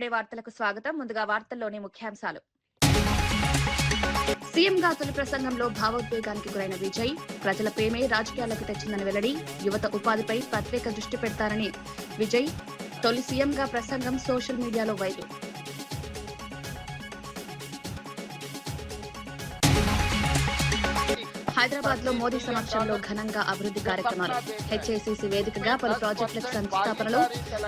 Today వార్తలకు స్వాగతం. ముందుగా వార్తల్లోని ముఖ్యాంశాలు. సీఎంగా తొలి ప్రసంగంలో భావోద్వేగానికి గురైన విజయ్ ప్రజల ప్రేమే రాజకీయాలకు తెచ్చిందని వెల్లడి. యువత ఉపాధిపై ప్రత్యేక దృష్టి పెడతారని విజయ్. తొలి సీఎంగా ప్రసంగం సోషల్ మీడియాలో వైరల్. హైదరాబాద్ లో మోదీ సమక్షంలో ఘనంగా అభివృద్ధి కార్యక్రమాలు. హెచ్ఐసిసి వేదికగా పలు ప్రాజెక్టులకు శంకుస్థాపనలు.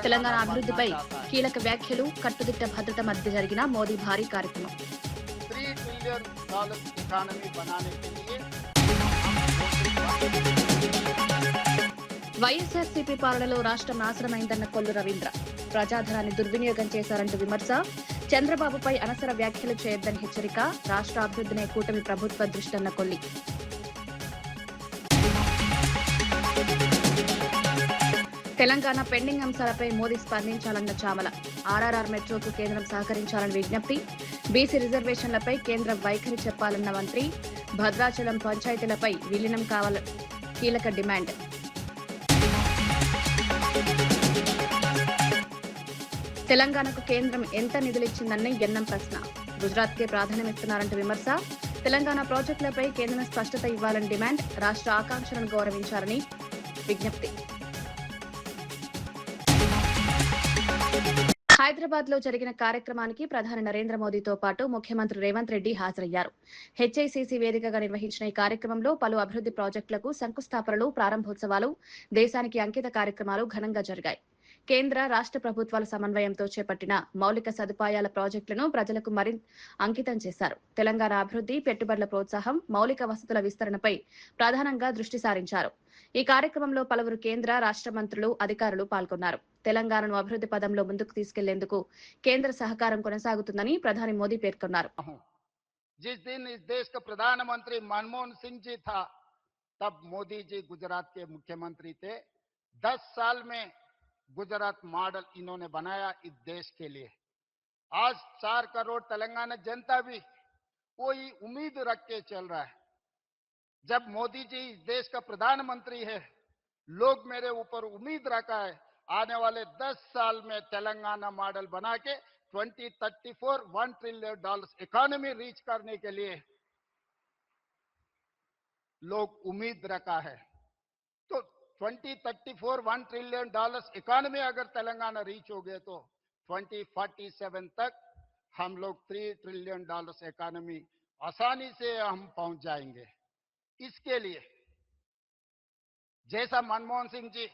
తెలంగాణ అభివృద్ధిపై కీలక వ్యాఖ్యలు. కట్టుదిట్ట భద్రత మధ్య జరిగిన మోదీ భారీ కార్యక్రమం. వైఎస్ఆర్సీపీ పాలనలో రాష్ట్రం నాశనమైందన్న కొల్లు రవీంద్ర. ప్రజాధనాన్ని దుర్వినియోగం చేశారంటూ విమర్శ. చంద్రబాబుపై అనవసర వ్యాఖ్యలు చేయొద్దని హెచ్చరిక. రాష్ట్ర అభివృద్ధినే కూటమి ప్రభుత్వ దృష్టన్న కొల్లి. తెలంగాణ పెండింగ్ అంశాలపై మోదీ స్పందించాలన్న చామల. ఆర్ఆర్ఆర్ మెట్రోకు కేంద్రం సహకరించాలని విజ్ఞప్తి. బీసీ రిజర్వేషన్లపై కేంద్ర వైఖరి చెప్పాలన్న మంత్రి. భద్రాచలం పంచాయతీలపై విలీనం కావాలని కీలక డిమాండ్. తెలంగాణకు కేంద్రం ఎంత నిధులిచ్చిందని ఎన్నం ప్రశ్న. గుజరాత్కే ప్రాధాన్యమిస్తున్నారంటూ విమర్శ. తెలంగాణ ప్రాజెక్టులపై కేంద్రం స్పష్టత ఇవ్వాలని డిమాండ్. రాష్ట్ర ఆకాంక్షలను గౌరవించాలని విజ్ఞప్తి. హైదరాబాద్ లో జరిగిన కార్యక్రమానికి ప్రధాని నరేంద్ర మోదీతో పాటు ముఖ్యమంత్రి రేవంత్ రెడ్డి హాజరయ్యారు. హెచ్ఐసిసి వేదికగా నిర్వహించిన ఈ కార్యక్రమంలో పలు అభివృద్ధి ప్రాజెక్టులకు శంకుస్థాపనలు, ప్రారంభోత్సవాలు, దేశానికి అంకిత కార్యక్రమాలు ఘనంగా జరిగాయి. కేంద్ర, రాష్ట్ర ప్రభుత్వాల సమన్వయంతో చేపట్టిన మౌలిక సదుపాయాల ప్రాజెక్టులను ప్రజలకు మరింత అంకితం చేశారు. తెలంగాణ అభివృద్ధి, పెట్టుబడుల ప్రోత్సాహం, మౌలిక వసతుల విస్తరణపై ప్రధానంగా దృష్టి సారించారు. ఈ కార్యక్రమంలో పలువురు కేంద్ర, రాష్ట్ర మంత్రులు, అధికారులు పాల్గొన్నారు. తెలంగాణను అభివృద్ధి పదంలో ముందుకు తీసుకెళ్లేందుకు కేంద్ర సహకారం కొనసాగుతుందని ప్రధాని మోదీ పేర్కొన్నారు. जिस दिन इस देश का प्रधानमंत्री मनमोहन सिंह जी था, तब मोदी जी गुजरात के मुख्यमंत्री थे. 10 साल में गुजरात मॉडल इन्होंने बनाया इस देश के लिए. आज 4 करोड़ तेलंगाना जनता भी कोई उम्मीद रख के चल रहा है. जब मोदी जी इस देश का प्रधानमंत्री है, लोग मेरे ऊपर उम्मीद रखा है आने वाले 10 साल में तेलंगाना मॉडल बना के 2034 $1 ट्रिलियन इकोनॉमी रीच करने के लिए लोग उम्मीद रखा है. तो 2034 $1 ट्रिलियन इकोनॉमी अगर तेलंगाना रीच हो गए तो 2047 तक हम लोग $3 ट्रिलियन इकोनॉमी आसानी से हम पहुंच जाएंगे. इसके लिए जैसा मनमोहन सिंह जी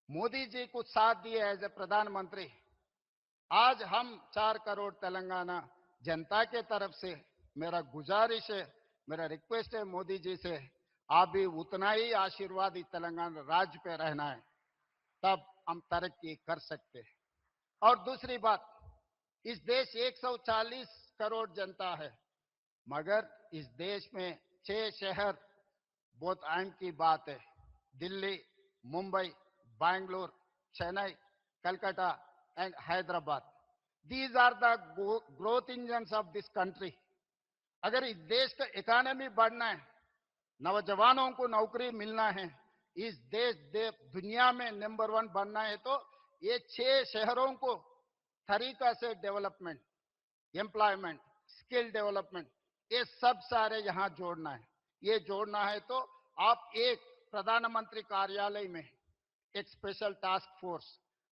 मोदी जी को साथ दिए एज ए प्रधानमंत्री, आज हम 4 करोड़ तेलंगाना जनता के तरफ से मेरा गुजारिश है, मेरा रिक्वेस्ट है मोदी जी से, आप भी उतना ही आशीर्वाद इस तेलंगाना राज्य पे रहना है, तब हम तरक्की कर सकते हैं. और दूसरी बात, इस देश 140 करोड़ जनता है, मगर इस देश में 6 शहर बहुत अहम की बात है. Delhi, Mumbai, Bangalore, Chennai, Calcutta and Hyderabad. These are the growth engines of this country. अगर इस देश का इकोनॉमी बढ़ना है, नौजवानों को नौकरी मिलना है, इस देश दुनिया में नंबर 1 बनना है, तो ये 6 शहरों को तरीका से डेवलपमेंट, एम्प्लॉयमेंट, स्किल डेवलपमेंट, ये सब सारे यहाँ जोड़ना है. ये जोड़ना है तो आप एक प्रधानमंत्री कार्यालय में एक special task force,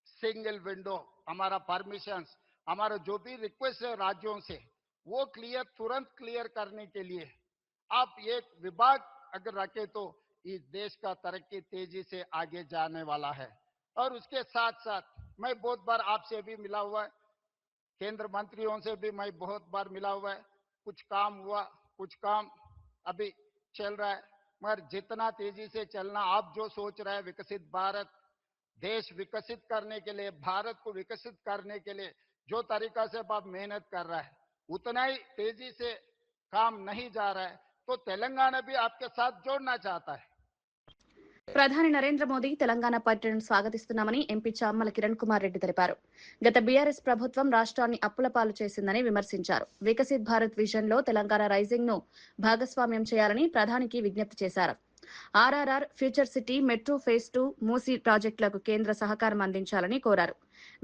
single window, हमारा परमिशंस, हमारा जो भी रिक्वेस्ट है राज्यों से, वो तुरंत क्लियर करने के लिए आप एक विभाग अगर रखे तो इस देश का तरक्की तेजी से आगे जाने वाला है. और उसके साथ साथ मैं बहुत बार आपसे भी मिला हुआ है, केंद्र मंत्रियों से भी मैं बहुत बार मिला हुआ है. कुछ काम हुआ, कुछ काम अभी चल रहा है, मगर जितना तेजी से चलना, आप जो सोच रहे हैं विकसित भारत, देश विकसित करने के लिए, भारत को विकसित करने के लिए जो तरीका से आप मेहनत कर रहा है, उतना ही तेजी से काम नहीं जा रहा है. तो तेलंगाना भी आपके साथ जोड़ना चाहता है. ప్రధాని నరేంద్ర మోదీ తెలంగాణ పర్యటనను స్వాగతిస్తున్నామని ఎంపీ చామ్మల కిరణ్ కుమార్ రెడ్డి తెలిపారు. గత బీఆర్ఎస్ ప్రభుత్వం రాష్ట్రాన్ని అప్పుల పాలు చేసిందని విమర్శించారు. వికసిత్ భారత్ విజన్ లో తెలంగాణ రైజింగ్ ను భాగస్వామ్యం చేయాలని ప్రధానికి విజ్ఞప్తి చేశారు. RRR, future city, metro phase 2, Musi ప్రాజెక్టులకు కేంద్ర సహకారం అందించాలని కోరారు.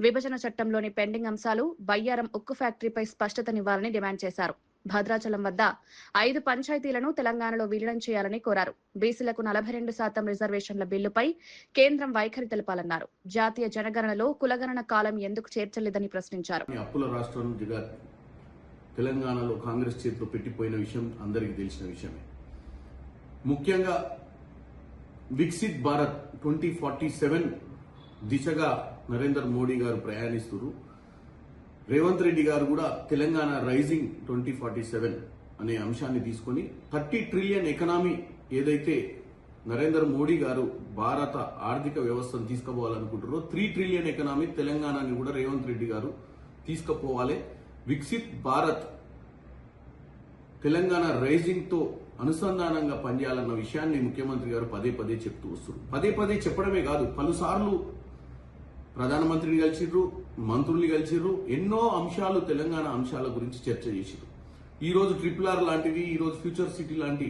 విభజన చట్టంలోని పెండింగ్ అంశాలు, బయ్యారం ఉక్కు ఫ్యాక్టరీపై స్పష్టతనివ్వాలని డిమాండ్ చేశారు. భద్రాచలం వద్ద 5 పంచాయతీలను తెలంగాణలో విలీనం చేయాలని కోరారు. బీసీలకు 42% రిజర్వేషన్ల బిల్లుపై కేంద్రం వైఖరి తెలపాలన్నారు. జాతీయ జనగణనలో కులగణన కాలం ఎందుకు చేర్చలేదని ప్రశ్నించారు. అప్పుల రాష్ట్రం తెలంగాణలో కాంగ్రెస్ చేతిలో పెట్టిపోయిన విషయం అందరికీ తెలిసిన విషయమే. ముఖ్యంగా వికసిత్ భారత్ 2047 దిశగా నరేంద్ర మోడీ గారు ప్రయాణిస్తున్నారు. రేవంత్ రెడ్డి గారు కూడా తెలంగాణ రైజింగ్ 2047 అనే అంశాన్ని తీసుకొని 30 ట్రిలియన్ ఎకనామీ ఏదైతే నరేంద్ర మోడీ గారు భారత ఆర్థిక వ్యవస్థను తీసుకుపోవాలనుకుంటారో 3 ట్రిలియన్ ఎకనామీ తెలంగాణని కూడా రేవంత్ రెడ్డి గారు తీసుకుపోవాలి. వికసిత్ భారత్ తెలంగాణ రైజింగ్ తో అనుసంధానంగా పనిచేయాలన్న విషయాన్ని ముఖ్యమంత్రి గారు పదే పదే చెప్తూ వస్తున్నారు. పదే పదే చెప్పడమే కాదు, పలుసార్లు ప్రధానమంత్రిని కలిసిర్రు, మంత్రుల్ని కలిసిర్రు, ఎన్నో అంశాలు తెలంగాణ అంశాల గురించి చర్చ చేసిర్రు. ఈ రోజు RRR లాంటివి, ఈ రోజు ఫ్యూచర్ సిటీ లాంటి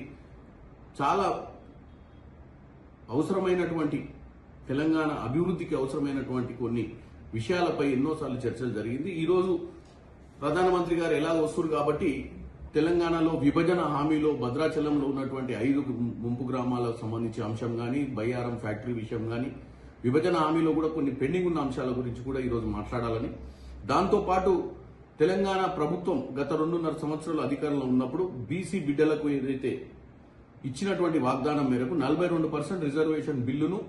చాలా అవసరమైనటువంటి తెలంగాణ అభివృద్ధికి అవసరమైనటువంటి కొన్ని విషయాలపై ఎన్నోసార్లు చర్చలు జరిగింది. ఈ రోజు ప్రధానమంత్రి గారు ఎలా వస్తున్నారు కాబట్టి తెలంగాణలో విభజన హామీలో భద్రాచలంలో ఉన్నటువంటి 5 ముంపు గ్రామాలకు సంబంధించి అంశం కానీ, బయ్యారం ఫ్యాక్టరీ విషయం కానీ, విభజన హామీలో కూడా కొన్ని పెండింగ్ ఉన్న అంశాల గురించి కూడా ఈరోజు మాట్లాడాలని, దాంతోపాటు తెలంగాణ ప్రభుత్వం గత 2.5 సంవత్సరాలు అధికారంలో ఉన్నప్పుడు బీసీ బిడ్డలకు ఏదైతే ఇచ్చినటువంటి వాగ్దానం మేరకు 42% రిజర్వేషన్ బిల్లును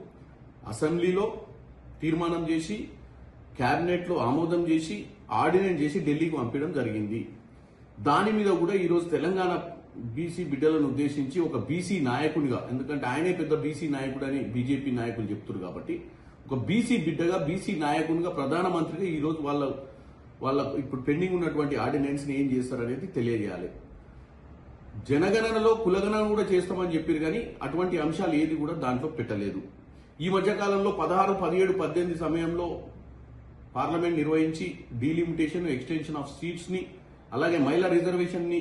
అసెంబ్లీలో తీర్మానం చేసి, కేబినెట్ లో ఆమోదం చేసి, ఆర్డినెన్స్ చేసి ఢిల్లీకి పంపించడం జరిగింది. దాని మీద కూడా ఈరోజు తెలంగాణ బీసీ బిడ్డలను ఉద్దేశించి ఒక బీసీ నాయకునిగా, ఎందుకంటే ఆయనే పెద్ద బీసీ నాయకుడు అని బీజేపీ నాయకులు చెప్తున్నారు కాబట్టి, ఒక బీసీ బిడ్డగా, బీసీ నాయకునిగా, ప్రధానమంత్రిగా ఈరోజు వాళ్ళ ఇప్పుడు పెండింగ్ ఉన్నటువంటి ఆర్డినెన్స్ ని ఏం చేస్తారనేది తెలియజేయాలి. జనగణనలో కులగణన కూడా చేస్తామని చెప్పారు కానీ అటువంటి అంశాలు ఏది కూడా దాంట్లో పెట్టలేదు. ఈ మధ్యకాలంలో 16, 17, 18 సమయంలో పార్లమెంట్ నిర్వహించి డీలిమిటేషన్, ఎక్స్టెన్షన్ ఆఫ్ సీట్స్ ని, అలాగే మహిళా రిజర్వేషన్ ని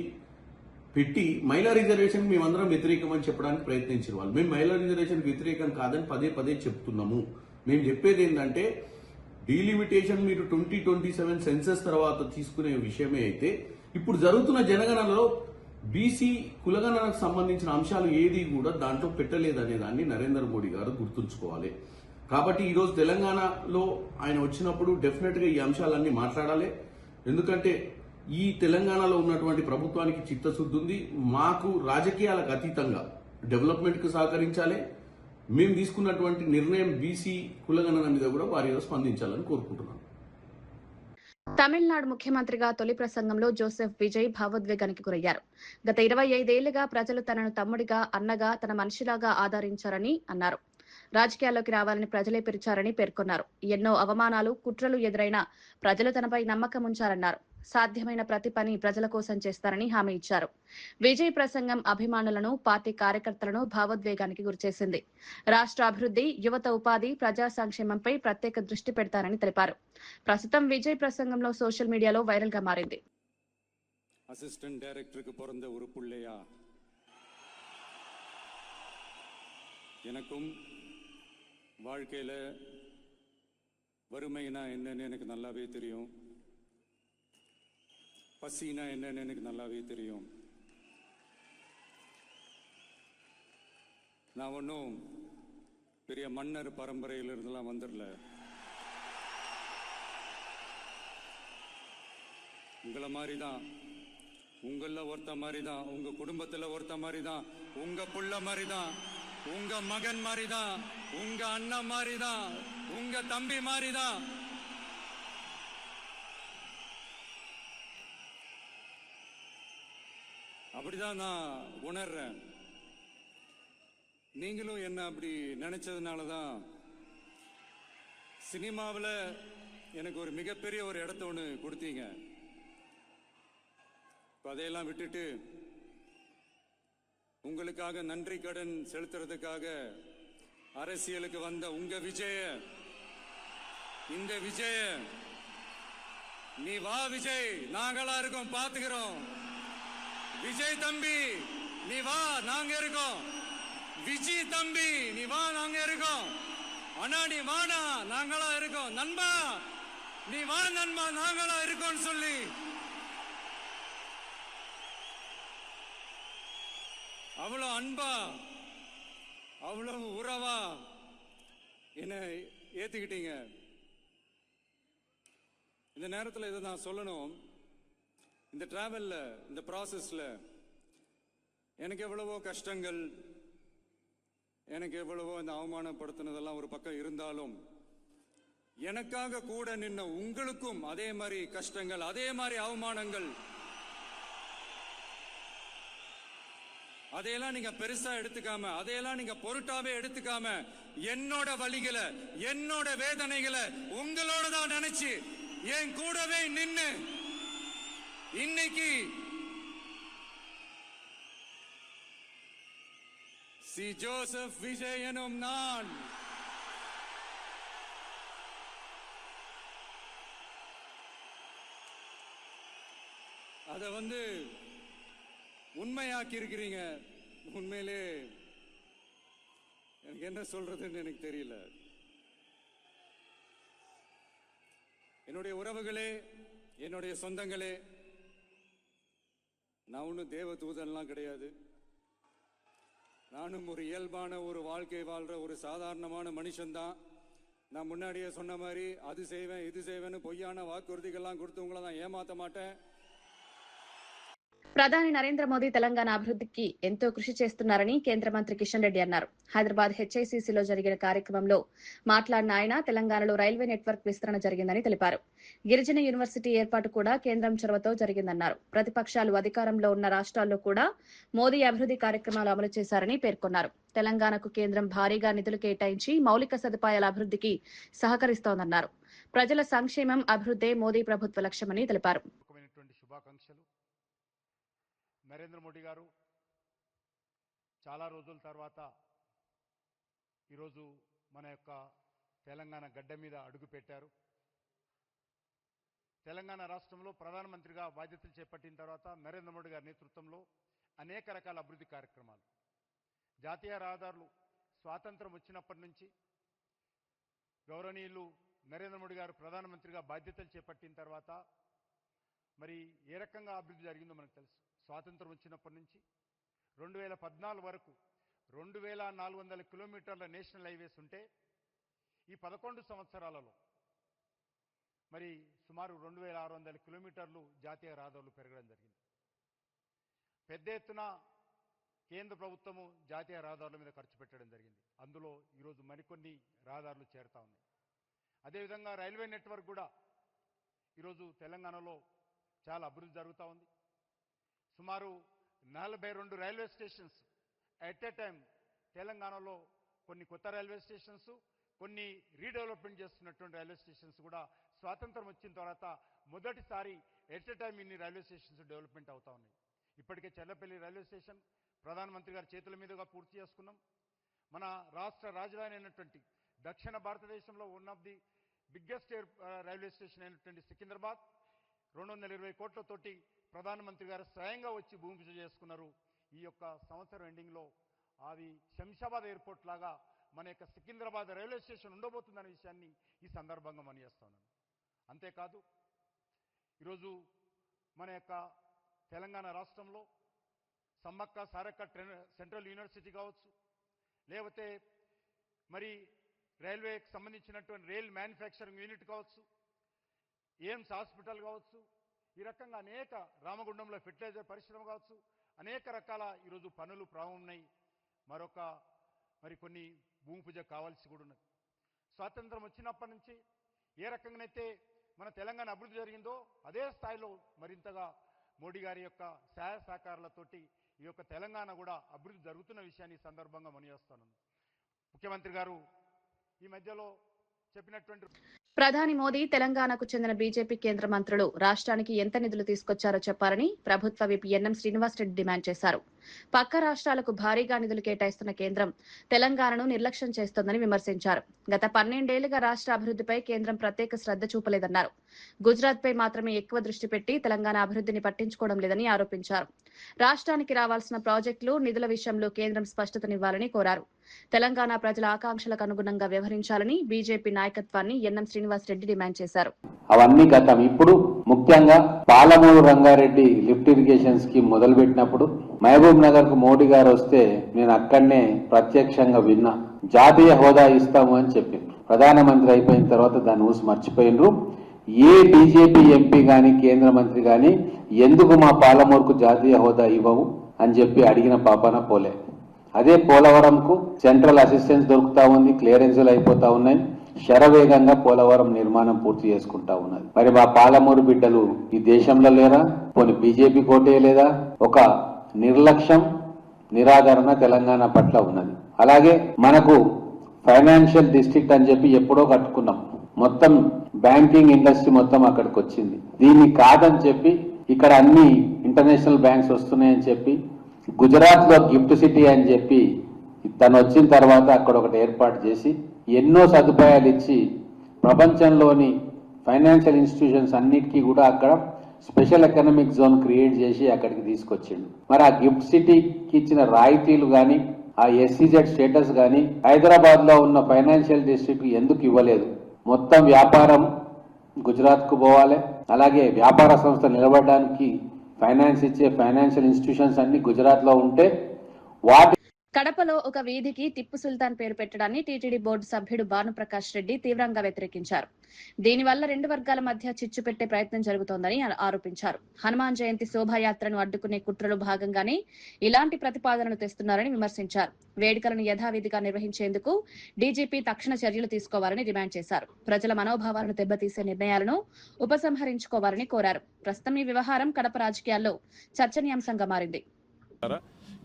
పెట్టి, మహిళా రిజర్వేషన్ మేమందరం వ్యతిరేకమని చెప్పడానికి ప్రయత్నించిన వాళ్ళు. మేము మహిళా రిజర్వేషన్ వ్యతిరేకం కాదని పదే పదే చెప్తున్నాము. మేము చెప్పేది ఏంటంటే, డీలిమిటేషన్ మీరు 2027 సెన్సస్ తర్వాత తీసుకునే విషయమే అయితే, ఇప్పుడు జరుగుతున్న జనగణనలో బీసీ కులగణనకు సంబంధించిన అంశాలు ఏది కూడా దాంట్లో పెట్టలేదనే దాన్ని నరేంద్ర మోడీ గారు గుర్తుంచుకోవాలి. కాబట్టి ఈరోజు తెలంగాణలో ఆయన వచ్చినప్పుడు డెఫినెట్ గా ఈ అంశాలన్నీ మాట్లాడాలి. ఎందుకంటే ఈ తెలంగాణలో ఉన్నటువంటి ప్రభుత్వానికి చిత్తశుద్ధి ఉంది. మాకు రాజకీయాలకు అతీతంగా డెవలప్మెంట్ కు సహకరించాలి. మేము తీసుకున్నటువంటి నిర్ణయం బీసీ కులగణన మీద కూడా వారిలో స్పందించాలని కోరుకుంటున్నాను. తమిళనాడు ముఖ్యమంత్రిగా తొలి ప్రసంగంలో జోసెఫ్ విజయ్ భావోద్వేగానికి గురయ్యారు. గత 25 ఏళ్లుగా ప్రజలు తనను తమ్ముడిగా, అన్నగా, తన మనిషిలాగా ఆదరించారని అన్నారు. రాజకీయాల్లోకి రావాలని ప్రజలే పిలిచారని పేర్కొన్నారు. ఎన్నో అవమానాలు, కుట్రలు ఎదురైనా ప్రజలు తనపై నమ్మకం ఉంచారన్నారు. సాధ్యమైన ప్రతి పని ప్రజల కోసం చేస్తారని హామీ ఇచ్చారు. విజయ్ ప్రసంగం అభిమానులను, పార్టీ కార్యకర్తలను భావోద్వేగానికి గురిచేసింది. రాష్ట్ర అభివృద్ధి, యువత ఉపాధి, ప్రజా సంక్షేమంపై ప్రత్యేక దృష్టి పెడతారని తెలిపారు. ప్రస్తుతం విజయ్ ప్రసంగంలో సోషల్ మీడియాలో వైరల్ గా మారింది. అసిస్టెంట్ డైరెక్టருக்கு பிறந்த ஒரு பிள்ளையா எனக்கும் வாழ்க்கையில வறுமைனா என்னன்னு எனக்கு நல்லாவே தெரியும். பசினா என்னன்னு எனக்கு நல்லாவே தெரியும். நான் ஒன்றும் பெரிய மன்னர் பரம்பரையிலிருந்தெல்லாம் வந்துடல. உங்களை மாதிரி தான், உங்களில் ஒருத்த மாதிரி தான், உங்க குடும்பத்தில் ஒருத்த மாதிரி தான், உங்க புள்ள மாதிரி தான், உங்க மகன் மாதிரி தான், உங்க அண்ணன் மாதிரி தான், உங்க தம்பி மாதிரி தான். அப்படிதான் நான் உணர்றேன். நீங்களும் என்ன அப்படி நினைச்சதுனால தான் சினிமாவில் எனக்கு ஒரு மிகப்பெரிய ஒரு இடத்த ஒன்று கொடுத்தீங்க. அதையெல்லாம் விட்டுட்டு உங்களுக்காக நன்றி கடன் செலுத்துறதுக்காக அரசியலுக்கு வந்த உங்க விஜய, இந்த விஜய, நீ வா விஜய், நாங்களா இருக்கோம், பாத்துக்கிறோம். விஜய் தம்பி நீ வா, நாங்க இருக்கோம். விஜய் தம்பி நீ வா, நாங்க இருக்கோம். அண்ணா நீ வாடா, நாங்களா இருக்கோம். நண்பா நீ வா நண்பா நாங்களா இருக்கோம்னு சொல்லி அவ்வளவு அன்பா அவ்வளவு உறவா என்ன ஏத்துக்கிட்டீங்க. இந்த நேரத்தில் இதை நான் சொல்லணும். இந்த டிராவல்ல இந்த ப்ராசஸ்ல எனக்கு எவ்வளவோ கஷ்டங்கள், எனக்கு எவ்வளவோ இந்த அவமானப்படுத்தினதெல்லாம் ஒரு பக்கம் இருந்தாலும் எனக்காக கூட நின்ன உங்களுக்கும் அதே மாதிரி கஷ்டங்கள், அதே மாதிரி அவமானங்கள், அதையெல்லாம் நீங்க பெருசா எடுத்துக்காம, அதையெல்லாம் நீங்க பொருட்டாவே எடுத்துக்காம, என்னோட வலிகளை, என்னோட வேதனைகளை உங்களோட தான் நினைச்சு என் கூடவே நின்னு இன்னைக்கு சி ஜோசப் விஜய் எனும் நான் அதை உண்மையாக்கி இருக்கிறீங்க. உண்மையிலே எனக்கு என்ன சொல்றதுன்னு எனக்கு தெரியல. என்னுடைய உறவுகளே, என்னுடைய சொந்தங்களே, நான் ஒன்றும் தேவ தூதன்லாம் கிடையாது. நானும் ஒரு இயல்பான ஒரு வாழ்க்கை வாழ்ற ஒரு சாதாரணமான மனுஷன்தான். நான் முன்னாடியே சொன்ன மாதிரி அது செய்வேன் இது செய்வேன்னு பொய்யான வாக்குறுதிகள்லாம் கொடுத்து உங்களை நான் ஏமாற்ற மாட்டேன். ప్రధాని నరేంద్ర మోదీ తెలంగాణ అభివృద్ధికి ఎంతో కృషి చేస్తున్నారని కేంద్ర మంత్రి కిషన్ రెడ్డి అన్నారు. హైదరాబాద్ హెచ్ఐసిసిలో జరిగిన కార్యక్రమంలో మాట్లాడిన ఆయన తెలంగాణలో రైల్వే నెట్వర్క్ విస్తరణ జరిగిందని తెలిపారు. గిరిజన యూనివర్సిటీ ఏర్పాటు కూడా కేంద్రం చొరవతో జరిగిందన్నారు. ప్రతిపక్షాలు అధికారంలో ఉన్న రాష్ట్రాల్లో కూడా మోదీ అభివృద్ధి కార్యక్రమాలు అమలు చేశారని పేర్కొన్నారు. తెలంగాణకు కేంద్రం భారీగా నిధులు కేటాయించి మౌలిక సదుపాయాల అభివృద్ధికి సహకరిస్తోందన్నారు. ప్రజల సంక్షేమం అభివృద్ధే మోదీ ప్రభుత్వ లక్ష్యమని తెలిపారు. నరేంద్ర మోడీ గారు చాలా రోజుల తర్వాత ఈరోజు మన యొక్క తెలంగాణ గడ్డ మీద అడుగు పెట్టారు. తెలంగాణ రాష్ట్రంలో ప్రధానమంత్రిగా బాధ్యతలు చేపట్టిన తర్వాత నరేంద్ర మోడీ గారి నేతృత్వంలో అనేక రకాల అభివృద్ధి కార్యక్రమాలు, జాతీయ రహదారులు స్వాతంత్రం వచ్చినప్పటి నుంచి గౌరవనీయులు నరేంద్ర మోడీ గారు ప్రధానమంత్రిగా బాధ్యతలు చేపట్టిన తర్వాత మరి ఏ రకంగా అభివృద్ధి జరిగిందో మనకు తెలుసు. స్వాతంత్రం వచ్చినప్పటి నుంచి 2014 వరకు 2400 కిలోమీటర్ల నేషనల్ హైవేస్ ఉంటే ఈ 11 సంవత్సరాలలో మరి సుమారు 2600 కిలోమీటర్లు జాతీయ రహదారులు పెరగడం జరిగింది. పెద్ద ఎత్తున కేంద్ర ప్రభుత్వము జాతీయ రహదారుల మీద ఖర్చు పెట్టడం జరిగింది. అందులో ఈరోజు మరికొన్ని రహదారులు చేరుతా ఉన్నాయి. అదేవిధంగా రైల్వే నెట్వర్క్ కూడా ఈరోజు తెలంగాణలో చాలా అభివృద్ధి జరుగుతూ ఉంది. సుమారు 42 railway stations at a time తెలంగాణలో, కొన్ని కొత్త రైల్వే స్టేషన్స్, కొన్ని రీడెవలప్మెంట్ చేస్తున్నటువంటి రైల్వే స్టేషన్స్ కూడా స్వాతంత్రం వచ్చిన తర్వాత మొదటిసారి ఎట్ ఏ టైం ఇన్ని రైల్వే స్టేషన్స్ డెవలప్మెంట్ అవుతా ఉన్నాయి. ఇప్పటికే చెల్లపల్లి రైల్వే స్టేషన్ ప్రధానమంత్రి గారి చేతుల మీదుగా పూర్తి చేసుకున్నాం. మన రాష్ట్ర రాజధాని అయినటువంటి దక్షిణ భారతదేశంలో one of the biggest railway station అయినటువంటి సికింద్రాబాద్ 220 కోట్లతోటి ప్రధానమంత్రి గారు స్వయంగా వచ్చి భూమి పూజ చేసుకున్నారు. ఈ యొక్క సంవత్సరం ఎండింగ్లో అది శంషాబాద్ ఎయిర్పోర్ట్ లాగా మన యొక్క సికింద్రాబాద్ రైల్వే స్టేషన్ ఉండబోతుందనే విషయాన్ని ఈ సందర్భంగా మనయేస్తున్నాను. అంతేకాదు ఈరోజు మన యొక్క తెలంగాణ రాష్ట్రంలో సమ్మక్క సారక్క సెంట్రల్ యూనివర్సిటీ కావచ్చు, లేకపోతే మరి రైల్వేకి సంబంధించినటువంటి రైల్ మ్యానుఫ్యాక్చరింగ్ యూనిట్ కావచ్చు, ఎయిమ్స్ హాస్పిటల్ కావచ్చు, ఈ రకంగా అనేక రామగుండంలో ఫెర్టిలైజర్ పరిశ్రమ కావచ్చు, అనేక రకాల ఈరోజు పనులు ప్రారంభమై మరి కొన్ని భూమి పూజ కావాల్సి కూడా ఉన్నది. స్వాతంత్రం వచ్చినప్పటి నుంచి ఏ రకంగానైతే మన తెలంగాణ అభివృద్ధి జరిగిందో అదే స్థాయిలో మరింతగా మోడీ గారి యొక్క సహాయ సహకారాలతోటి ఈ యొక్క తెలంగాణ కూడా అభివృద్ధి జరుగుతున్న విషయాన్ని సందర్భంగా మనయేస్తున్నాను. ముఖ్యమంత్రి గారు ఈ మధ్యలో చెప్పినటువంటి ప్రధాని మోదీ తెలంగాణకు చెందిన బీజేపీ కేంద్ర మంత్రులు రాష్ట్రానికి ఎంత నిధులు తీసుకొచ్చారో చెప్పాలని ప్రభుత్వ విప్ ఎన్ఎం శ్రీనివాసరెడ్డి డిమాండ్ చేశారు. పక్క రాష్ట్రాలకు భారీగా నిధులు కేటాయిస్తున్న కేంద్రం తెలంగాణను నిర్లక్ష్యం చేస్తోందని విమర్శించారు. గత 12 ఏళ్లుగా రాష్ట్ర అభివృద్ధిపై కేంద్రం ప్రత్యేక శ్రద్ధ చూపలేదన్నారు. గుజరాత్పై మాత్రమే ఎక్కువ దృష్టి పెట్టి తెలంగాణ అభివృద్ధిని పట్టించుకోవడం లేదని ఆరోపించారు. రాష్ట్రానికి రావాల్సిన ప్రాజెక్టులు, నిధుల విషయంలో కేంద్రం స్పష్టతనివ్వాలని కోరారు. తెలంగాణ ప్రజల ఆకాంక్షలకు అనుగుణంగా వ్యవహరించాలని బీజేపీ నాయకత్వాన్ని ఎన్ఎం శ్రీనివాసరెడ్డి డిమాండ్ చేశారు. అవన్నీ గతం. ఇప్పుడు ముఖ్యంగా Palamuru Rangareddy lift irrigation scheme మొదలుపెట్టినప్పుడు మహబూబ్ నగర్ కు మోడీ గారు వస్తే నేను అక్కడనే ప్రత్యక్షంగా విన్నా. జాతీయ హోదా ఇస్తాము అని చెప్పిండ్రు. ప్రధానమంత్రి అయిపోయిన తర్వాత దాన్ని ఊసి మర్చిపోయినరు. ఏ బీజేపీ ఎంపీ గాని కేంద్ర మంత్రి గాని ఎందుకు మా పాలమూరుకు జాతీయ హోదా ఇవ్వవు అని చెప్పి అడిగిన పాపాన పోలే. అదే పోలవరంకు సెంట్రల్ అసిస్టెన్స్ దొరుకుతా ఉంది, క్లియరెన్సులు అయిపోతా ఉన్నాయి. శరవేగంగా పోలవరం నిర్మాణం పూర్తి చేసుకుంటా ఉన్నది. మరి మా పాలమూరు బిడ్డలు ఈ దేశంలో లేరా? పోనీ బీజేపీ కోటే లేదా? ఒక నిర్లక్ష్యం, నిరాదరణ తెలంగాణ పట్ల ఉన్నది. అలాగే మనకు ఫైనాన్షియల్ డిస్ట్రిక్ట్ అని చెప్పి ఎప్పుడో కట్టుకున్నాం. మొత్తం బ్యాంకింగ్ ఇండస్ట్రీ మొత్తం అక్కడికి వచ్చింది. దీన్ని కాదని చెప్పి ఇక్కడ అన్ని ఇంటర్నేషనల్ బ్యాంక్స్ వస్తున్నాయని చెప్పి గుజరాత్ లో గిఫ్ట్ సిటీ అని చెప్పి తను వచ్చిన తర్వాత అక్కడ ఒకటి ఏర్పాటు చేసి ఎన్నో సదుపాయాలు ఇచ్చి ప్రపంచంలోని ఫైనాన్షియల్ ఇన్స్టిట్యూషన్స్ అన్నిటికీ కూడా అక్కడ స్పెషల్ ఎకనామిక్ జోన్ క్రియేట్ చేసి అక్కడికి తీసుకొచ్చిండు. మరి ఆ గిఫ్ట్ సిటీకి ఇచ్చిన రాయితీలు కానీ, ఆ ఎస్సీజెడ్ స్టేటస్ కానీ హైదరాబాద్ లో ఉన్న ఫైనాన్షియల్ డిస్ట్రిక్ట్ ఎందుకు ఇవ్వలేదు? మొత్తం వ్యాపారం గుజరాత్ కు పోవాలి. అలాగే వ్యాపార సంస్థ నిలబడడానికి ఫైనాన్స్ ఇచ్చే ఫైనాన్షియల్ ఇన్స్టిట్యూషన్స్ అన్ని గుజరాత్ లో ఉంటే వాటి కడపలో ఒక వీధికి టిప్పు సుల్తాన్ పేరు పెట్టడాన్ని టీటీడీ బోర్డు సభ్యుడు భానుప్రకాష్ రెడ్డి తీవ్రంగా వ్యతిరేకించారు. దీనివల్ల 2 వర్గాల మధ్య చిచ్చు పెట్టే ప్రయత్నం జరుగుతోందని ఆరోపించారు. హనుమాన్ జయంతి శోభాయాత్రను అడ్డుకునే కుట్రలో భాగంగానే ఇలాంటి ప్రతిపాదనలు తెస్తున్నారని విమర్శించారు. వేడుకలను యథావిధిగా నిర్వహించేందుకు డీజీపీ తక్షణ చర్యలు తీసుకోవాలని డిమాండ్ చేశారు. ప్రజల మనోభావాలను దెబ్బతీసే నిర్ణయాలను ఉపసంహరించుకోవాలని కోరారు. ప్రస్తుతం ఈ వ్యవహారం కడప రాజకీయాల్లో చర్చనీయాంశంగా మారింది.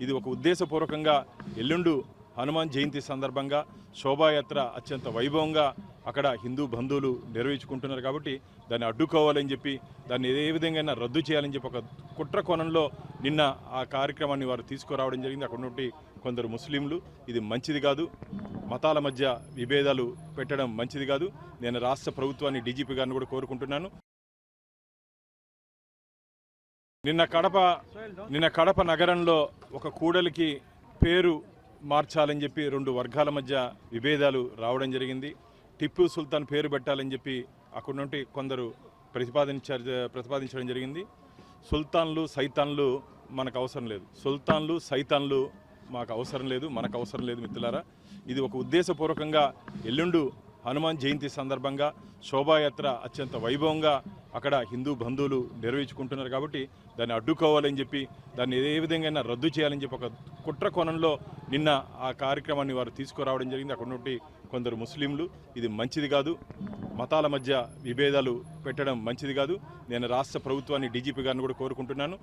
ఇది ఒక ఉద్దేశపూర్వకంగా ఎల్లుండు హనుమాన్ జయంతి సందర్భంగా శోభాయాత్ర అత్యంత వైభవంగా అక్కడ హిందూ బంధువులు నిర్వహించుకుంటున్నారు కాబట్టి దాన్ని అడ్డుకోవాలని చెప్పి దాన్ని ఏ విధంగా రద్దు చేయాలని చెప్పి ఒక కుట్ర కోణంలో నిన్న ఆ కార్యక్రమాన్ని వారు తీసుకురావడం జరిగింది. అక్కడ నుండి కొందరు ముస్లింలు ఇది మంచిది కాదు, మతాల మధ్య విభేదాలు పెట్టడం మంచిది కాదు. నేను రాష్ట్ర ప్రభుత్వాన్ని, డీజీపీ గారిని కూడా కోరుకుంటున్నాను. నిన్న కడప నగరంలో ఒక కూడలికి పేరు మార్చాలని చెప్పి 2 వర్గాల మధ్య విభేదాలు రావడం జరిగింది. టిప్పు సుల్తాన్ పేరు పెట్టాలని చెప్పి అక్కడ నుండి కొందరు ప్రతిపాదించడం జరిగింది. సుల్తాన్లు, సైతాన్లు మనకు అవసరం లేదు. సుల్తాన్లు, సైతాన్లు మాకు అవసరం లేదు, మనకు అవసరం లేదు మిత్రులారా. ఇది ఒక ఉద్దేశపూర్వకంగా ఎల్లుండు హనుమాన్ జయంతి సందర్భంగా శోభాయాత్ర అత్యంత వైభవంగా అక్కడ హిందూ బంధువులు నిర్వహించుకుంటున్నారు కాబట్టి దాన్ని అడ్డుకోవాలని చెప్పి దాన్ని ఏ విధంగా రద్దు చేయాలని చెప్పి ఒక కుట్ర కోణంలో నిన్న ఆ కార్యక్రమాన్ని వారు తీసుకురావడం జరిగింది. అక్కడ నుండి కొందరు ముస్లింలు ఇది మంచిది కాదు, మతాల మధ్య విభేదాలు పెట్టడం మంచిది కాదు. నేను రాష్ట్ర ప్రభుత్వాన్ని, డీజీపీ గారిని కూడా కోరుకుంటున్నాను.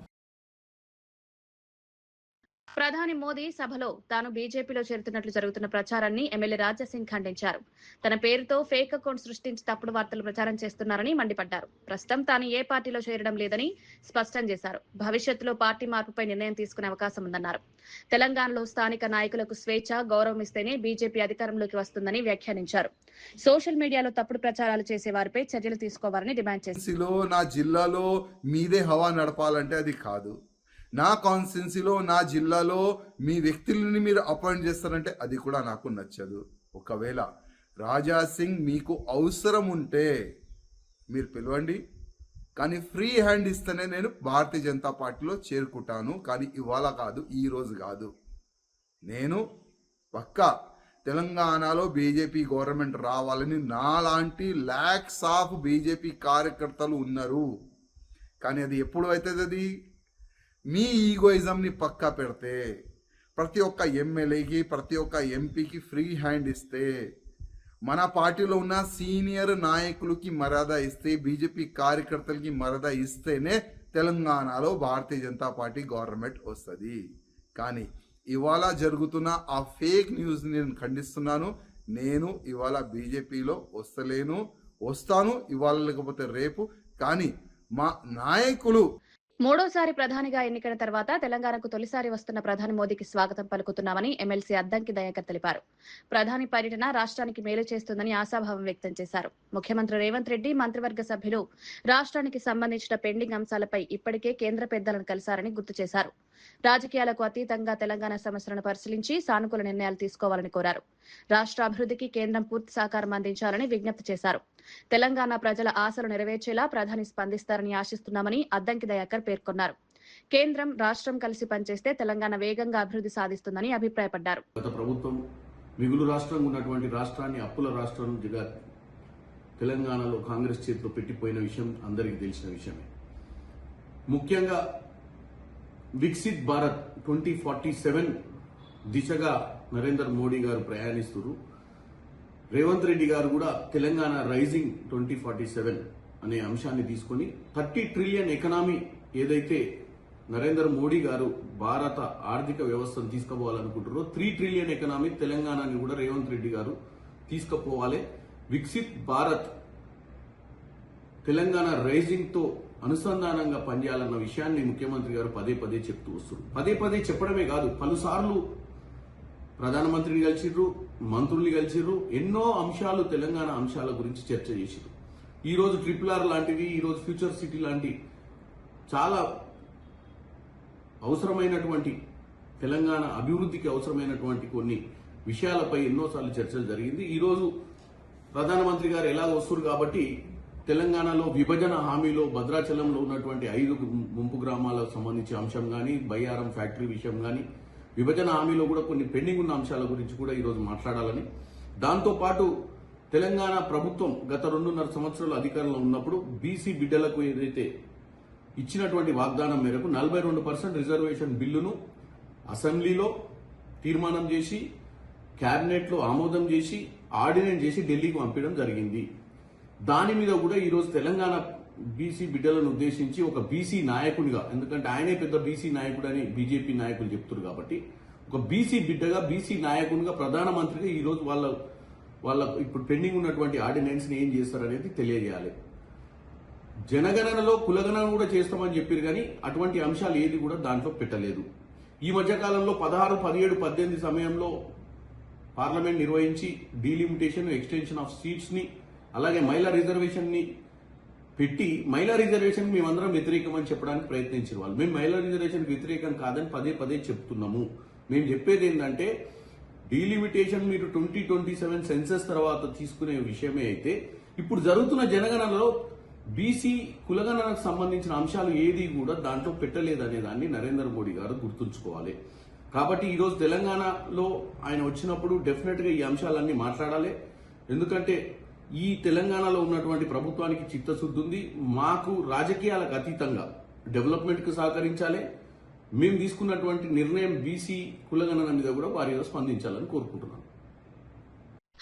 ప్రధాని మోదీ సభలో తాను బీజేపీలో చేరుతున్నట్లు జరుగుతున్న ప్రచారాన్ని ఎమ్మెల్యే రాజాసింగ్ ఖండించారు. తన పేరుతో ఫేక్ అకౌంట్ సృష్టించి తప్పుడు వార్తలు ప్రచారం చేస్తున్నారని మండిపడ్డారు. ప్రస్తుతం తాను ఏ పార్టీలో చేరడం లేదని స్పష్టం చేశారు. భవిష్యత్తులో పార్టీ మార్పుపై నిర్ణయం తీసుకునే అవకాశం ఉందన్నారు. తెలంగాణలో స్థానిక నాయకులకు స్వేచ్ఛ, గౌరవం ఇస్తేనే బీజేపీ అధికారంలోకి వస్తుందని వ్యాఖ్యానించారు. సోషల్ మీడియాలో తప్పుడు ప్రచారాలు చేసే వారిపై చర్యలు తీసుకోవాలని డిమాండ్ చేశారు. నా జిల్లాలో మీదే హవా నడపాలంటే అది కాదు. నా కాన్స్టిట్యున్సీలో, నా జిల్లాలో మీ వ్యక్తులని మీరు అపాయింట్ చేస్తారంటే అది కూడా నాకు నచ్చదు. ఒకవేళ రాజా సింగ్ మీకు అవసరం ఉంటే మీరు పిలవండి, కానీ ఫ్రీ హ్యాండ్ ఇస్తేనే నేను భారతీయ జనతా పార్టీలో చేరుకుంటాను. కానీ ఇవాళ కాదు, ఈ రోజు కాదు. నేను పక్కా తెలంగాణలో బీజేపీ గవర్నమెంట్ రావాలని నాలాంటి లాక్స్ ఆఫ్ బీజేపీ కార్యకర్తలు ఉన్నారు. కానీ అది ఎప్పుడు అవుతుంది? అది మీ ఈగోయిజంని పక్కా పెడితే, ప్రతి ఒక్క ఎమ్మెల్యేకి, ప్రతి ఒక్క ఎంపీకి ఫ్రీ హ్యాండ్ ఇస్తే, మన పార్టీలో ఉన్న సీనియర్ నాయకులకి మర్యాద ఇస్తే, బీజేపీ కార్యకర్తలకి మర్యాద ఇస్తేనే తెలంగాణలో భారతీయ జనతా పార్టీ గవర్నమెంట్ వస్తుంది. కానీ ఇవాళ జరుగుతున్న ఆ ఫేక్ న్యూస్ని నేను ఖండిస్తున్నాను. నేను ఇవాళ బీజేపీలో వస్తాను, ఇవాళ లేకపోతే రేపు. కానీ మా నాయకులు మూడోసారి ప్రధానిగా ఎన్నికైన తర్వాత తెలంగాణకు తొలిసారి వస్తున్న ప్రధాని మోదీకి స్వాగతం పలుకుతున్నామని ఎమ్మెల్సీ అద్దంకి దయాకర్ తెలిపారు. ప్రధాని పర్యటన రాష్ట్రానికి మేలు చేస్తుందని ఆశాభావం వ్యక్తం చేశారు. ముఖ్యమంత్రి రేవంత్ రెడ్డి, మంత్రివర్గ సభ్యులు రాష్ట్రానికి సంబంధించిన పెండింగ్ అంశాలపై ఇప్పటికే కేంద్ర పెద్దలను కలిశారని గుర్తు చేశారు. రాజకీయాలకు అతీతంగా తెలంగాణ సమస్యలను పరిశీలించి సానుకూల నిర్ణయాలు తీసుకోవాలని కోరారు. రాష్ట్ర అభివృద్ధికి కేంద్రం పూర్తి సహకారం అందించాలని విజ్ఞప్తి చేశారు. తెలంగాణ ప్రజల ఆశలు నెరవేర్చేలా ప్రధాని స్పందిస్తారని ఆశిస్తున్నామని అద్దంకి దయాకర్ పేర్కొన్నారు. కేంద్రం, రాష్ట్రం కలిసి పనిచేస్తే తెలంగాణ వేగంగా అభివృద్ధి సాధిస్తుందని అభిప్రాయపడ్డారు. గత ప్రభుత్వం మిగులు రాష్ట్రంగా ఉన్నటువంటి రాష్ట్రాన్ని అప్పుల రాష్ట్రంగా తెలంగాణలో కాంగ్రెస్ చేతిలో పెట్టిపోయిన విషయం అందరికీ తెలిసిన విషయమే. ముఖ్యంగా వికసిత్ భారత్ 2047 దిశగా నరేంద్ర మోడీ గారు ప్రయాణిస్తున్నారు. రేవంత్ రెడ్డి గారు కూడా తెలంగాణ రైజింగ్ 2047 అనే అంశాన్ని తీసుకొని 30 ట్రిలియన్ ఎకనామీ ఏదైతే నరేంద్ర మోడీ గారు భారత ఆర్థిక వ్యవస్థను తీసుకుపోవాలనుకుంటారో 3 ట్రిలియన్ ఎకనామీ తెలంగాణని కూడా రేవంత్ రెడ్డి గారు తీసుకుపోవాలి. వికసిత్ భారత్ తెలంగాణ రైజింగ్ తో అనుసంధానంగా పనిచేయాలన్న విషయాన్ని ముఖ్యమంత్రి గారు పదే పదే చెప్తూ వస్తున్నారు. పదే పదే చెప్పడమే కాదు, పలుసార్లు ప్రధానమంత్రిని కలిసిర్రు, మంత్రుల్ని కలిసిర్రు, ఎన్నో అంశాలు తెలంగాణ అంశాల గురించి చర్చ చేసిర్రు. ఈ రోజు RRR లాంటివి, ఈ రోజు ఫ్యూచర్ సిటీ లాంటి చాలా అవసరమైనటువంటి తెలంగాణ అభివృద్ధికి అవసరమైనటువంటి కొన్ని విషయాలపై ఎన్నోసార్లు చర్చలు జరిగింది. ఈ రోజు ప్రధానమంత్రి గారు ఎలా వస్తున్నారు కాబట్టి తెలంగాణలో విభజన హామీలో భద్రాచలంలో ఉన్నటువంటి 5 ముంపు గ్రామాలకు సంబంధించి అంశం కానీ, బయ్యారం ఫ్యాక్టరీ విషయం కానీ, విభజన హామీలో కూడా కొన్ని పెండింగ్ ఉన్న అంశాల గురించి కూడా ఈరోజు మాట్లాడాలని, దాంతోపాటు తెలంగాణ ప్రభుత్వం గత 2.5 సంవత్సరాలు అధికారంలో ఉన్నప్పుడు బీసీ బిడ్డలకు ఏదైతే ఇచ్చినటువంటి వాగ్దానం మేరకు 42% రిజర్వేషన్ బిల్లును అసెంబ్లీలో తీర్మానం చేసి, కేబినెట్ లో ఆమోదం చేసి, ఆర్డినెన్స్ చేసి ఢిల్లీకి పంపించడం జరిగింది. దాని మీద కూడా ఈరోజు తెలంగాణ బీసీ బిడ్డలను ఉద్దేశించి ఒక బీసీ నాయకునిగా, ఎందుకంటే ఆయనే పెద్ద బీసీ నాయకుడు అని బీజేపీ నాయకులు చెప్తున్నారు కాబట్టి, ఒక బీసీ బిడ్డగా, బీసీ నాయకునిగా, ప్రధానమంత్రిగా ఈరోజు వాళ్ళ ఇప్పుడు పెండింగ్ ఉన్నటువంటి ఆర్డినెన్స్ ని ఏం చేస్తారనేది తెలియజేయాలి. జనగణనలో కులగణన కూడా చేస్తామని చెప్పారు కానీ అటువంటి అంశాలు ఏది కూడా దాంట్లో పెట్టలేదు. ఈ మధ్యకాలంలో 16, 17, 18 సమయంలో పార్లమెంట్ నిర్వహించి డీలిమిటేషన్, ఎక్స్టెన్షన్ ఆఫ్ సీట్స్ ని, అలాగే మహిళా రిజర్వేషన్ ని పెట్టి, మహిళా రిజర్వేషన్ మేమందరం వ్యతిరేకమని చెప్పడానికి ప్రయత్నించారు వాళ్ళు. మేము మహిళా రిజర్వేషన్ వ్యతిరేకం కాదని పదే పదే చెప్తున్నాము. మేము చెప్పేది ఏంటంటే, డీలిమిటేషన్ మీరు 2027 సెన్సస్ తర్వాత తీసుకునే విషయమే అయితే, ఇప్పుడు జరుగుతున్న జనగణనలో బీసీ కులగణనకు సంబంధించిన అంశాలు ఏది కూడా దాంట్లో పెట్టలేదనే దాన్ని నరేంద్ర మోడీ గారు గుర్తుంచుకోవాలి. కాబట్టి ఈరోజు తెలంగాణలో ఆయన వచ్చినప్పుడు డెఫినెట్ గా ఈ అంశాలన్నీ మాట్లాడాలి. ఎందుకంటే ఈ తెలంగాణలో ఉన్నటువంటి ప్రభుత్వానికి చిత్తశుద్ధి ఉంది. మాకు రాజకీయాలకు అతీతంగా డెవలప్మెంట్ కు సహకరించాలి. మేము తీసుకున్నటువంటి నిర్ణయం బీసీ కులగణన మీద కూడా వారిలో స్పందించాలని కోరుకుంటున్నాను.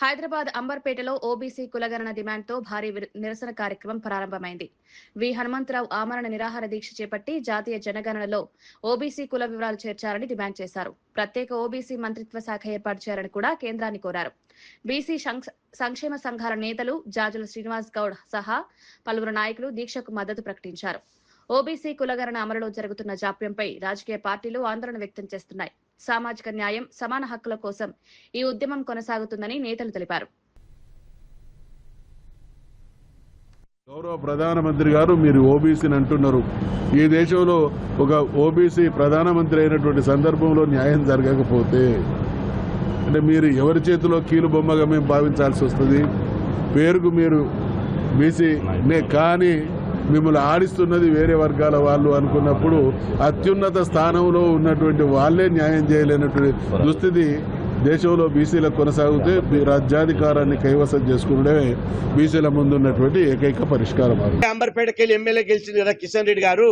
హైదరాబాద్ అంబర్పేటలో ఓబీసీ కులగణన డిమాండ్తో భారీ నిరసన కార్యక్రమం ప్రారంభమైంది. వి హనుమంతరావు ఆమరణ నిరాహార దీక్ష చేపట్టి జాతీయ జనగణనలో ఓబీసీ కుల వివరాలు చేర్చారని డిమాండ్ చేశారు. ప్రత్యేక ఓబీసీ మంత్రిత్వ శాఖ ఏర్పాటు చేయాలని కూడా కేంద్రాన్ని కోరారు. బీసీ సంక్షేమ సంఘాల నేతలు జాజుల శ్రీనివాస్ గౌడ్ సహా పలువురు నాయకులు దీక్షకు మద్దతు ప్రకటించారు. ఓబీసీ కులగణన అమలులో జరుగుతున్న జాప్యంపై రాజకీయ పార్టీలు ఆందోళన వ్యక్తం చేస్తున్నాయి. సామాజిక న్యాయం, సమాన హక్కుల కోసం ఈ ఉద్యమం కొనసాగుతుందని నేతలు తెలిపారు. గౌరవ ప్రధానమంత్రి గారు మీరు ఓబీసీని అంటున్నారు. ఈ దేశంలో ఒక ఓబీసీ ప్రధానమంత్రి అయినటువంటి సందర్భంలో న్యాయం జరగకపోతే అంటే మీరు ఎవరి చేతిలో కీలు బొమ్మగా మేము భావించాల్సి వస్తుంది. పేరుకు మీరు బీసీనే కానీ మిమ్మల్ని ఆడిస్తున్నది వేరే వర్గాల వాళ్ళు అనుకున్నప్పుడు అత్యున్నత స్థానంలో ఉన్నటువంటి వాళ్ళే న్యాయం చేయలేనటువంటి దుస్థితి దేశంలో బీసీలకు కొనసాగితే రాజ్యాధికారాన్ని కైవసం చేసుకునే బీసీల ముందు ఉన్నటువంటి ఏకైక పరిష్కారం. అంబర్పేటకి వెళ్ళి ఎమ్మెల్యే గెలిచింది కదా కిషన్ రెడ్డి గారు.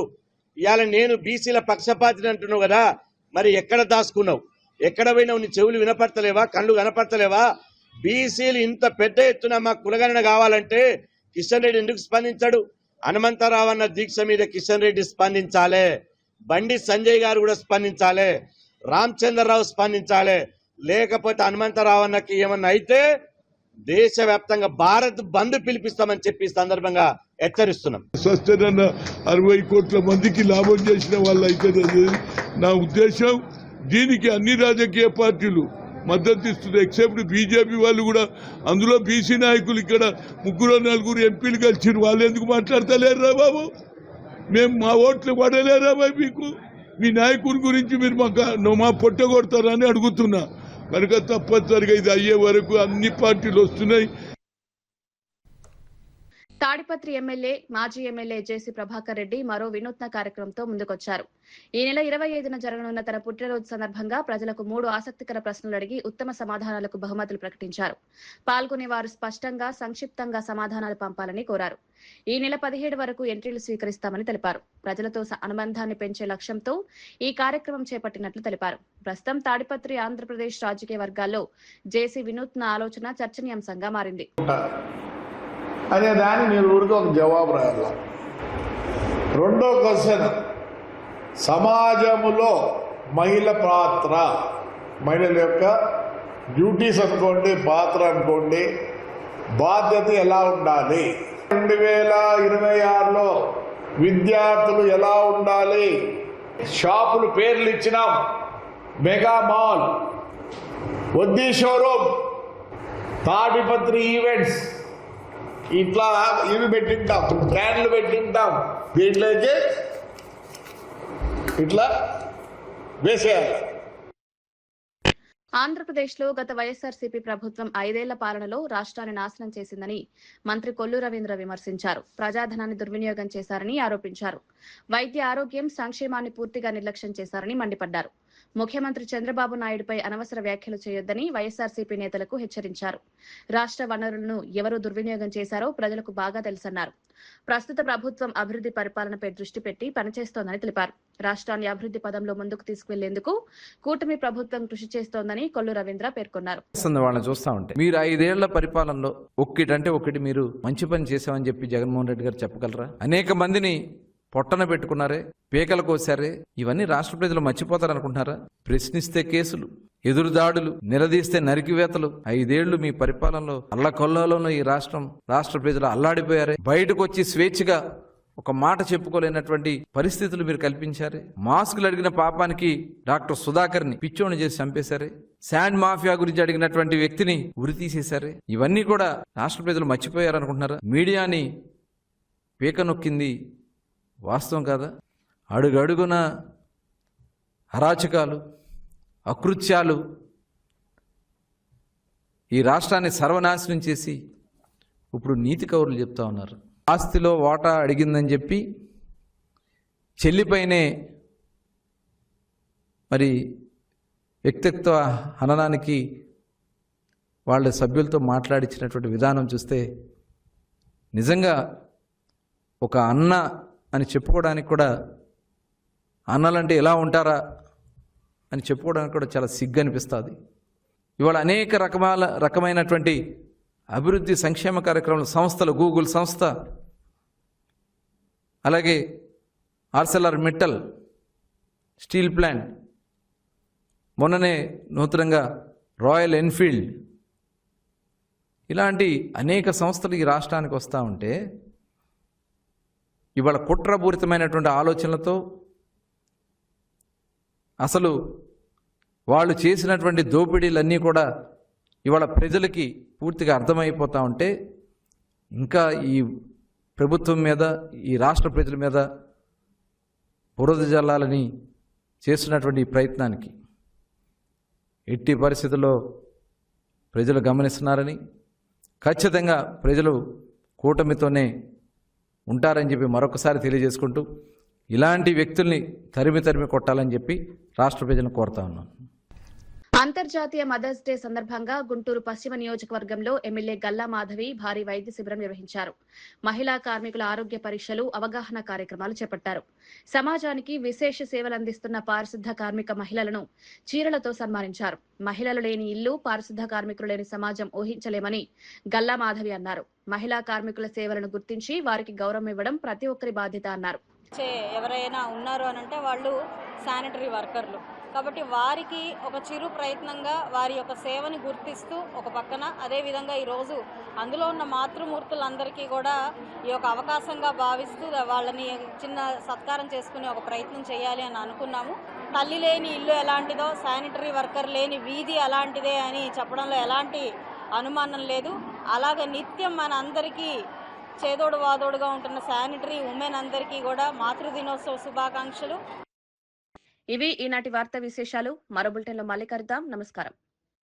ఇవాళ నేను బీసీల పక్షపాతిని అంటున్నావు కదా, మరి ఎక్కడ దాచుకున్నావు? ఎక్కడ పోయినావు? నీ చెవులు వినపడతలేవా? కళ్ళు కనపడతలేవా? బీసీలు ఇంత పెద్ద ఎత్తున మా కులగణన కావాలంటే కిషన్ రెడ్డి ఎందుకు స్పందించాడు? హనుమంతరావు అన్న దీక్ష మీద కిషన్ రెడ్డి స్పందించాలి, బండి సంజయ్ గారు కూడా స్పందించాలి, రామచంద్రరావు స్పందించాలి. లేకపోతే హనుమంతరావు అన్నకి ఏమన్నా అయితే దేశవ్యాప్తంగా భారత్ బంద్ పిలిపిస్తామని చెప్పి సందర్భంగా హెచ్చరిస్తున్నాం. స్వస్థన 60 కోట్ల మందికి లాభం చేసిన వాళ్ళు అయితే నా ఉద్దేశం. దీనికి అన్ని రాజకీయ పార్టీలు మద్దతు ఇస్తుంది, ఎక్సెప్ట్ బీజేపీ వాళ్ళు కూడా. అందులో బీసీ నాయకులు ఇక్కడ 3-4 ఎంపీలు కలిసి వాళ్ళు ఎందుకు మాట్లాడతలేరురా బాబు? మేము మా ఓట్లు పడలేరా బాబు? మీకు మీ నాయకుని గురించి మీరు మా పొట్ట కొడతారని అడుగుతున్నా. కనుక తప్పనిసరిగా ఇది అయ్యే వరకు అన్ని పార్టీలు వస్తున్నాయి. తాడిపత్రి ఎమ్మెల్యే మాజీ ఎమ్మెల్యే జేసీ ప్రభాకర్ రెడ్డి మరో వినూత్న కార్యక్రమంతో ముందుకొచ్చారు. ఈ నెల 25న జరగనున్న తన పుట్టినరోజు సందర్భంగా ప్రజలకు 3 ఆసక్తికర ప్రశ్నలు అడిగి ఉత్తమ సమాధానాలకు బహుమతులు ప్రకటించారు. పాల్గొనే వారు స్పష్టంగా, సంక్షిప్తంగా సమాధానాలు పంపాలని కోరారు. ఈ నెల 17 వరకు ఎంట్రీలు స్వీకరిస్తామని తెలిపారు. ప్రజలతో అనుబంధాన్ని పెంచే లక్ష్యంతో ఈ కార్యక్రమం చేపట్టినట్లు తెలిపారు. ప్రస్తుతం తాడిపత్రి ఆంధ్రప్రదేశ్ రాజకీయ వర్గాల్లో జేసీ వినూత్న ఆలోచన చర్చనీయాంశంగా మారింది. అనే దాన్ని మీరు ఊరికి ఒక జవాబు రాయాల. రెండో క్వశ్చన్, సమాజంలో మహిళ పాత్ర, మహిళల యొక్క డ్యూటీస్ అనుకోండి, పాత్ర అనుకోండి, బాధ్యత ఎలా ఉండాలి, 2026లో విద్యార్థులు ఎలా ఉండాలి, షాపులు పేర్లు ఇచ్చినాం, మెగా మాల్, వద్దీ షోరూమ్, తాడిపత్రి ఈవెంట్స్, ఇట్లా ఇవి పెట్టింటాం, క్యాన్లు పెట్టింటాం. దీంట్లోకి ఇట్లా వేసేయాలి. ఆంధ్రప్రదేశ్లో గత వైఎస్ఆర్సీపీ ప్రభుత్వం 5 ఏళ్ల పాలనలో రాష్ట్రాన్ని నాశనం చేసిందని మంత్రి కొల్లు రవీంద్ర విమర్శించారు. ప్రజాధనాన్ని దుర్వినియోగం చేశారని ఆరోపించారు. వైద్య, ఆరోగ్యం, సంక్షేమాన్ని పూర్తిగా నిర్లక్ష్యం చేశారని మండిపడ్డారు. ముఖ్యమంత్రి చంద్రబాబు నాయుడుపై అనవసర వ్యాఖ్యలు చేయొద్దని వైఎస్ఆర్సీపీ నేతలకు హెచ్చరించారు. రాష్ట్ర వనరులను ఎవరు దుర్వినియోగం చేశారో ప్రజలకు బాగా తెలుసన్నారు. ప్రస్తుత ప్రభుత్వం అభివృద్ధి పరిపాలనపై దృష్టి పెట్టి పనిచేస్తోందని తెలిపారు. రాష్ట్రాన్ని అభివృద్ధి పదంలో ముందుకు తీసుకువెళ్లేందుకు కూటమి ప్రభుత్వం కృషి చేస్తోందని కొల్లు రవీంద్ర పేర్కొన్నారు. వాళ్ళని చూస్తా ఉంటే మీరు 5 ఏళ్ల పరిపాలనలో ఒక్కటంటే ఒకటి మీరు మంచి పని చేశామని చెప్పి జగన్మోహన్ రెడ్డి గారు చెప్పగలరా? అనేక మందిని పొట్టన పెట్టుకున్నారే, పీకలు కోసారే. ఇవన్నీ రాష్ట్ర ప్రజలు మర్చిపోతారనుకుంటున్నారా? ప్రశ్నిస్తే కేసులు, ఎదురుదాడులు, నిలదీస్తే నరికివేతలు. 5 ఏళ్లు మీ పరిపాలనలో అల్లకొల్లాలోనూ ఈ రాష్ట్ర ప్రజలు అల్లాడిపోయారే. బయటకు వచ్చి స్వేచ్ఛగా ఒక మాట చెప్పుకోలేనటువంటి పరిస్థితులు మీరు కల్పించారే. మాస్కులు అడిగిన పాపానికి డాక్టర్ సుధాకర్ని పిచ్చోని చేసి చంపేశారే. శాండ్ మాఫియా గురించి అడిగినటువంటి వ్యక్తిని ఉరి తీసేశారే. ఇవన్నీ కూడా రాష్ట్ర ప్రజలు మర్చిపోయారనుకుంటున్నారా? మీడియాని పీక నొక్కింది వాస్తవం కాదా? అడుగడుగున అరాచకాలు, అకృత్యాలు ఈ రాష్ట్రాన్ని సర్వనాశనం చేసి ఇప్పుడు నీతి కౌరులు చెప్తా ఉన్నారు. ఆస్తిలో వాటా అడిగిందని చెప్పి చెల్లిపైనే మరి వ్యక్తిత్వ హననానికి వాళ్ళ సభ్యులతో మాట్లాడించినటువంటి విధానం చూస్తే నిజంగా ఒక అన్న అని చెప్పుకోవడానికి కూడా, అన్నలంటే ఎలా ఉంటారా అని చెప్పుకోవడానికి కూడా చాలా సిగ్గు అనిపిస్తుంది. ఇవాళ అనేక రకమైనటువంటి అభివృద్ధి సంక్షేమ కార్యక్రమాలు సంస్థలు, గూగుల్ సంస్థ, అలాగే ఆర్సెలర్ మిట్టల్ స్టీల్ ప్లాంట్, మొన్ననే నూతనంగా రాయల్ ఎన్ఫీల్డ్, ఇలాంటి అనేక సంస్థలు ఈ రాష్ట్రానికి వస్తూ ఉంటే ఇవాళ కుట్రపూరితమైనటువంటి ఆలోచనలతో అసలు వాళ్ళు చేసినటువంటి దోపిడీలన్నీ కూడా ఇవాళ ప్రజలకి పూర్తిగా అర్థమైపోతూ ఉంటే ఇంకా ఈ ప్రభుత్వం మీద, ఈ రాష్ట్ర ప్రజల మీద బురద జల్లాలని చేస్తున్నటువంటి ప్రయత్నానికి ఎట్టి పరిస్థితుల్లో ప్రజలు గమనిస్తున్నారని, ఖచ్చితంగా ప్రజలు కూటమితోనే ఉంటారని చెప్పి మరొకసారి తెలియజేసుకుంటూ ఇలాంటి వ్యక్తుల్ని తరిమి కొట్టాలని చెప్పి రాష్ట్ర ప్రజలను కోరుతా ఉన్నాను. అంతర్జాతీయ మదర్స్ డే సందర్భంగా గుంటూరు పశ్చిమ నియోజకవర్గంలో ఎమ్మెల్యే గల్లా మాధవి భారీ వైద్య శిబిరం నిర్వహించారు. మహిళా కార్మికుల ఆరోగ్య పరీక్షలు, అవగాహన కార్యక్రమాలు చేపట్టారు. సమాజానికి విశేష సేవలందిస్తున్న పారిశుద్ధ కార్మిక మహిళలను చీరలతో సన్మానించారు. మహిళలు లేని ఇల్లు, పారిశుద్ధ కార్మికులు లేని సమాజం ఊహించలేమని గల్లా మాధవి అన్నారు. మహిళా కార్మికుల సేవలను గుర్తించి వారికి గౌరవం ఇవ్వడం ప్రతి ఒక్కరి బాధ్యత అన్నారు. ఎవరైనా ఉన్నారు అని అంటే వాళ్ళు శానిటరీ వర్కర్లు, కాబట్టి వారికి ఒక చిరు ప్రయత్నంగా వారి యొక్క సేవని గుర్తిస్తూ ఒక పక్కన, అదేవిధంగా ఈరోజు అందులో ఉన్న మాతృమూర్తులందరికీ కూడా ఈ యొక్క అవకాశంగా భావిస్తూ వాళ్ళని చిన్న సత్కారం చేసుకునే ఒక ప్రయత్నం చేయాలి అని అనుకున్నాము. తల్లి లేని ఇల్లు ఎలాంటిదో, శానిటరీ వర్కర్ లేని వీధి అలాంటిదే అని చెప్పడంలో ఎలాంటి అనుమానం లేదు. అలాగే నిత్యం మన అందరికీ చేదోడు వాదోడుగా ఉంటున్న శానిటరీ ఉమెన్ అందరికీ కూడా మాతృదినోత్సవ శుభాకాంక్షలు. ఇవి ఈనాటి వార్తా విశేషాలు. మరో బులెటిన్లో మళ్ళీ కలుద్దాం. నమస్కారం.